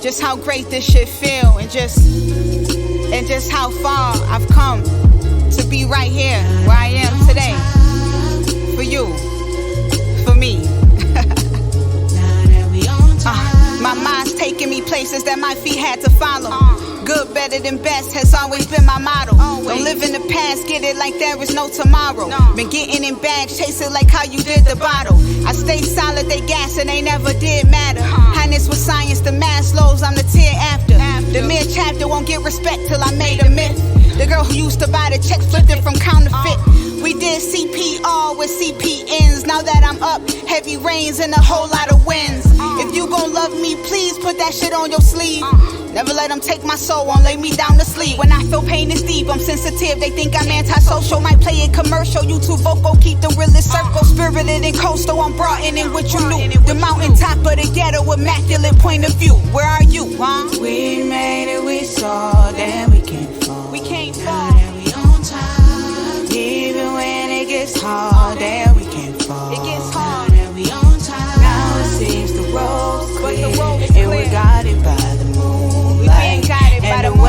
just how great this shit feel, and just how far I've come to be right here where I am today. For you, for me. My mind's taking me places that my feet had to follow. Good, better than best has always been my motto. Don't live in the past, get it like there is no tomorrow. Been getting in bags, chase it like how you did the bottle. I stay solid, they gas and they never did matter. Highness with science, the Maslow's, I'm the tier after. The mere chapter won't get respect till I made a myth. The girl who used to buy the check flipped it from counterfeit. We did CPR with CPNs. Now that I'm up, heavy rains and a whole lot of winds. If you gon' love me, please put that shit on your sleeve. Never let them take my soul, won't lay me down to sleep. When I feel pain is deep, I'm sensitive. They think I'm antisocial, might play it commercial. You too vocal, keep the realest circle. Spirited and coastal, I'm brought in what you knew. The mountaintop of the ghetto, immaculate point of view. Where are you, huh? We made it, we saw, then we can't fall. We can't fall. Now that we on time. Even when it gets hard, then we can't fall. It gets hard. Now that we on time. Now it seems the road's clear, and we got it by the moonlight. We got it by and the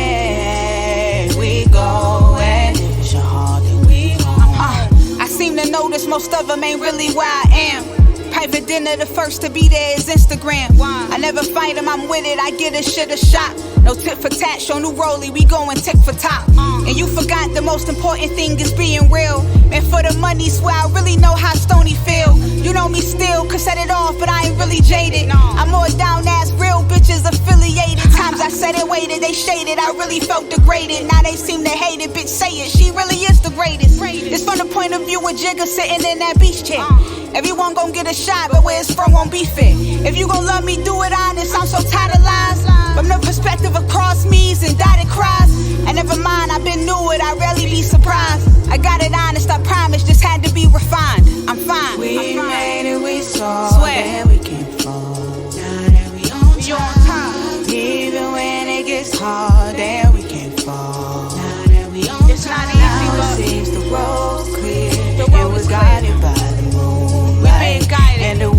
way we go, and if it's your heart, then we home. I seem to notice most of them ain't really where I am. Private dinner, the first to be there is Instagram. I never fight them, I'm with it, I get a shit a shot. No tit for tat, show new rollie, we going tick for top. And you forgot the most important thing is being real. And for the money, swear I really know how stony feel. You know me still, could set it off, but I ain't really jaded. I'm more down ass, real bitches affiliated. Times I said it, waited, they shaded, I really felt degraded. Now they seem to hate it, bitch say it, she really is the greatest. It's from the point of view of Jigga sitting in that beach chair. Everyone gon' get a shot, but where it's from won't be fair. If you gon' love me, do it honest, I'm so tired of lies. From the perspective of cross me's and dotted cries. And never mind, I've been knew it, I rarely be surprised. I got it honest, I promise, just had to be refined. I'm fine. We made it, we saw, Swear. then we can't fall. Now that we on time. Even when it gets hard, then we can't fall. Now that we on It's not time. easy, Now but it seems the road's clear, the road and we is got clear. it by the moonlight. We been guided. And the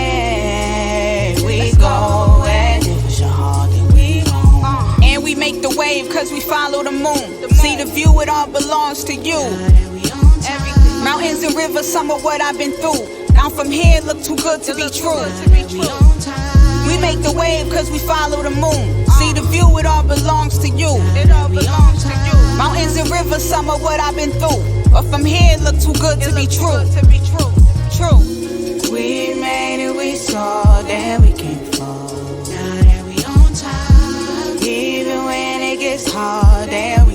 way we Let's go, and if it's your heart, then we home. And we make the wave cause we follow the moon. See the view, it all belongs to you. Now that we on time. Mountains and rivers, some of what I've been through. Now from here, look too good to be true. Now that we on time. We make the wave cause we follow the moon. See the view, it all belongs to you. It all belongs to you. Mountains and rivers, some of what I've been through. But from here, look too good to be true. True. We made it, we saw, then we can't fall. Now that we on time. Even when it gets hard, then we